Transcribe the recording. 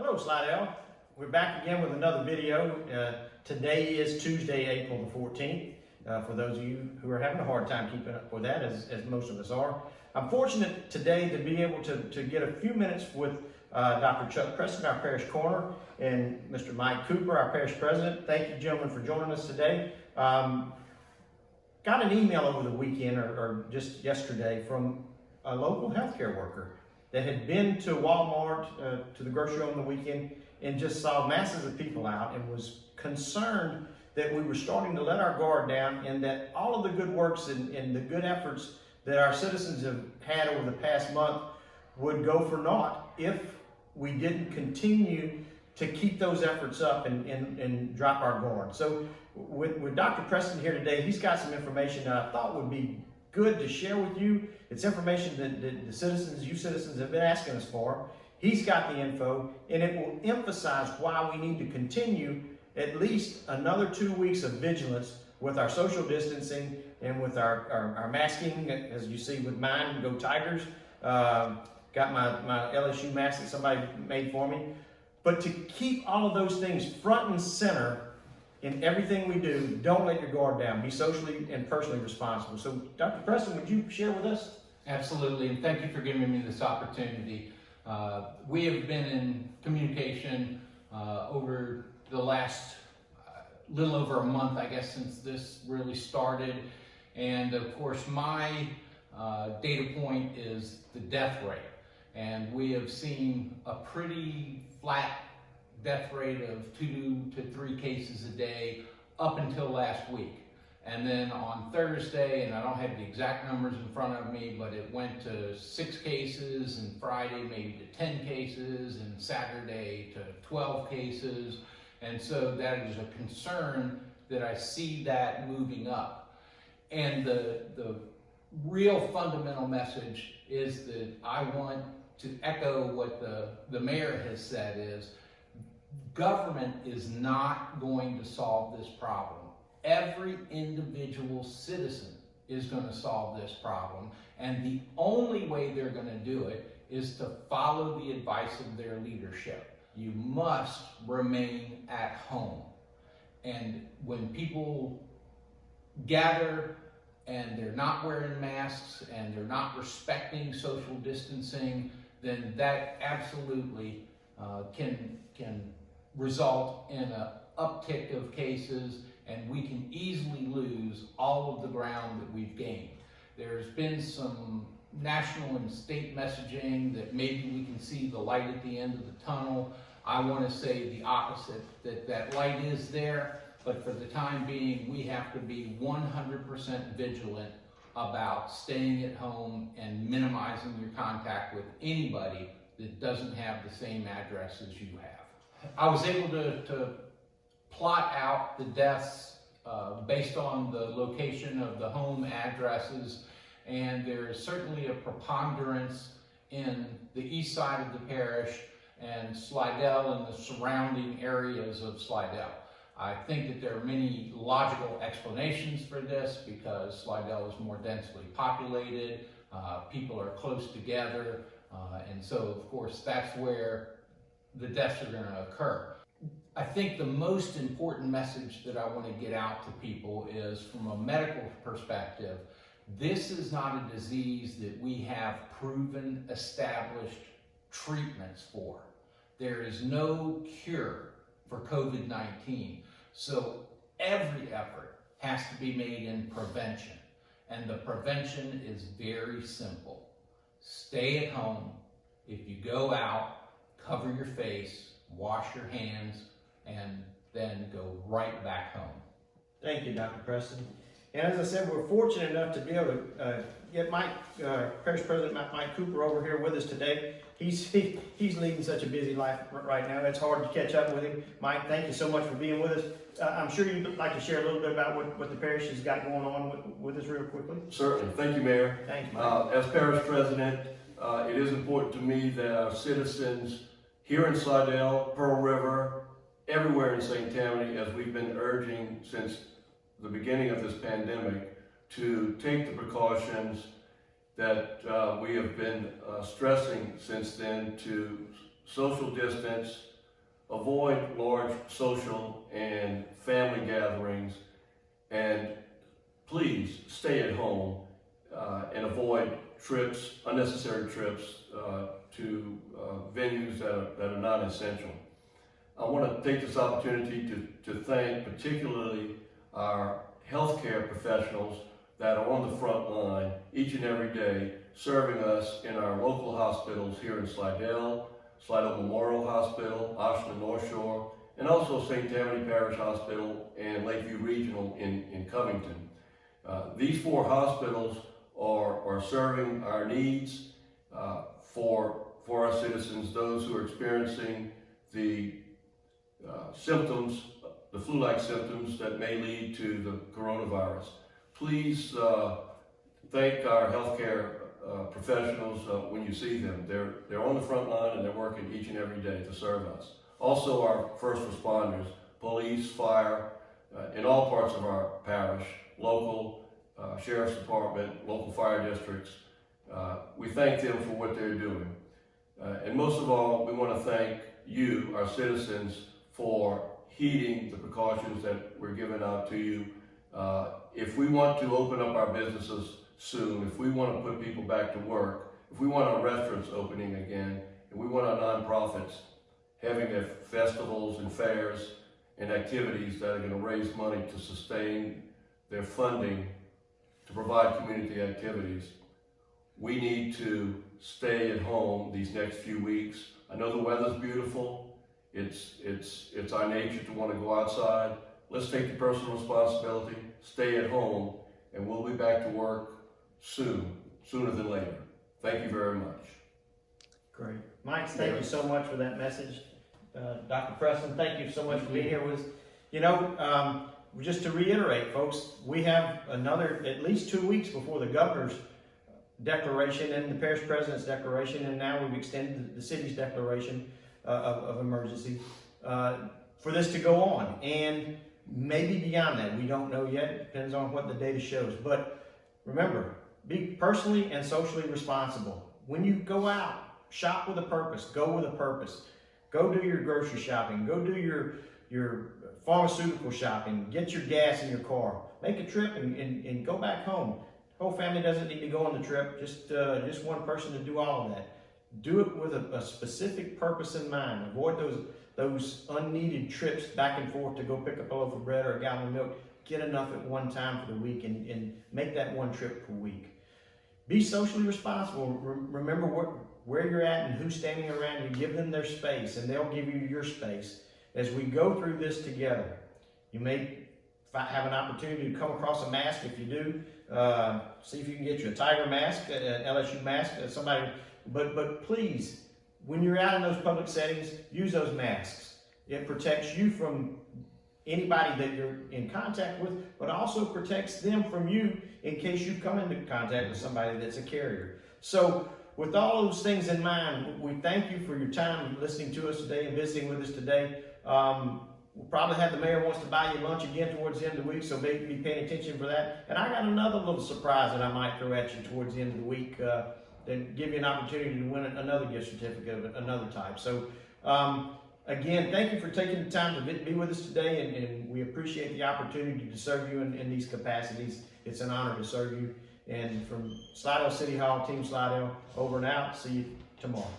Hello, Slidell. We're back again with another video. Today is Tuesday, April the 14th. For those of you who are having a hard time keeping up with that, as most of us are. I'm fortunate today to be able to get a few minutes with Dr. Chuck Preston, our Parish Coroner, and Mr. Mike Cooper, our Parish President. Thank you, gentlemen, for joining us today. Got an email over the weekend, or just yesterday, from a local healthcare worker that had been to Walmart, to the grocery on the weekend, and just saw masses of people out and was concerned that we were starting to let our guard down, and that all of the good works and the good efforts that our citizens have had over the past month would go for naught if we didn't continue to keep those efforts up and drop our guard. So with Dr. Preston here today, he's got some information that I thought would be good to share with you. It's information that the citizens, you citizens, have been asking us for. He's got the info, and it will emphasize why we need to continue at least another 2 weeks of vigilance with our social distancing and with our masking, as you see with mine, Go Tigers. Got my LSU mask that somebody made for me. But to keep all of those things front and center in everything we do, don't let your guard down. Be socially and personally responsible. So, Dr. Preston, would you share with us? Absolutely, and thank you for giving me this opportunity. We have been in communication over the last little over a month, I guess, since this really started. And of course, my data point is the death rate. And we have seen a pretty flat death rate of 2 to 3 cases a day up until last week. And then on Thursday, and I don't have the exact numbers in front of me, but it went to 6 cases, and Friday maybe to 10 cases, and Saturday to 12 cases. And so that is a concern that I see that moving up. And the real fundamental message is that I want to echo what the mayor has said is, government is not going to solve this problem. Every individual citizen is going to solve this problem, and the only way they're going to do it is to follow the advice of their leadership. You must remain at home. And when people gather and they're not wearing masks and they're not respecting social distancing, then that absolutely can result in an uptick of cases, and we can easily lose all of the ground that we've gained. There's been some national and state messaging that maybe we can see the light at the end of the tunnel. I want to say the opposite, that light is there, but for the time being, we have to be 100% vigilant about staying at home and minimizing your contact with anybody that doesn't have the same address as you have. I was able to plot out the deaths based on the location of the home addresses, and there is certainly a preponderance in the east side of the parish and Slidell and the surrounding areas of Slidell. I think that there are many logical explanations for this because Slidell is more densely populated, people are close together, and so of course that's where the deaths are going to occur. I think the most important message that I want to get out to people is, from a medical perspective, this is not a disease that we have proven, established treatments for. There is no cure for COVID-19. So every effort has to be made in prevention. And the prevention is very simple. Stay at home. If you go out, cover your face, wash your hands, and then go right back home. Thank you, Dr. Preston. And as I said, we're fortunate enough to be able to get Mike, Parish President Mike Cooper, over here with us today. He's leading such a busy life right now. It's hard to catch up with him. Mike, thank you so much for being with us. I'm sure you'd like to share a little bit about what the parish has got going on with us real quickly. Certainly. Thank you, Mayor. Thank you, Mike. As Parish President, it is important to me that our citizens here in Slidell, Pearl River, everywhere in St. Tammany, as we've been urging since the beginning of this pandemic, to take the precautions that we have been stressing since then, to social distance, avoid large social and family gatherings, and please stay at home and avoid trips, unnecessary trips to venues that are not essential. I want to take this opportunity to thank particularly our healthcare professionals that are on the front line each and every day, serving us in our local hospitals here in Slidell, Slidell Memorial Hospital, Ashland North Shore, and also St. Tammany Parish Hospital and Lakeview Regional in Covington. These 4 hospitals are serving our needs for our citizens, those who are experiencing the symptoms, the flu-like symptoms that may lead to the coronavirus. Please thank our healthcare professionals when you see them. They're on the front line and they're working each and every day to serve us. Also our first responders, police, fire, in all parts of our parish, local, sheriff's department, local fire districts. We thank them for what they're doing. And most of all, we want to thank you, our citizens, for heeding the precautions that we're giving out to you. If we want to open up our businesses soon, if we want to put people back to work, if we want our restaurants opening again, and we want our nonprofits having their festivals and fairs and activities that are going to raise money to sustain their funding to provide community activities, we need to stay at home these next few weeks. I know the weather's beautiful. It's our nature to want to go outside. Let's take the personal responsibility, stay at home, and we'll be back to work soon, sooner than later. Thank you very much. Great. Mike, thank you so much for that message. Dr. Preston, thank you so much for being here with us. You know, just to reiterate, folks, we have another at least 2 weeks before the governor's declaration and the parish president's declaration, and now we've extended the city's declaration of emergency for this to go on, and maybe beyond that. We don't know yet. It depends on what the data shows. But remember, be personally and socially responsible. When you go out, shop with a purpose. Go with a purpose. Go do your grocery shopping. Go do your pharmaceutical shopping. Get your gas in your car. Make a trip and go back home. The whole family doesn't need to go on the trip. Just one person to do all of that. Do it with a specific purpose in mind. Avoid those unneeded trips back and forth to go pick up a loaf of bread or a gallon of milk. Get enough at one time for the week and make that one trip per week. Be socially responsible. Remember where you're at and who's standing around you. Give them their space and they'll give you your space. As we go through this together, you may have an opportunity to come across a mask. If you do, see if you can get you a Tiger mask, an LSU mask, somebody. But please, when you're out in those public settings, use those masks. It protects you from anybody that you're in contact with, but also protects them from you in case you come into contact with somebody that's a carrier. So with all those things in mind, we thank you for your time listening to us today and visiting with us today. We'll probably have the mayor wants to buy you lunch again towards the end of the week, so be paying attention for that. And I got another little surprise that I might throw at you towards the end of the week, then give you an opportunity to win another gift certificate of another type. So again, thank you for taking the time to be with us today, and we appreciate the opportunity to serve you in these capacities. It's an honor to serve you. And from Slidell City Hall, Team Slidell, over and out. See you tomorrow.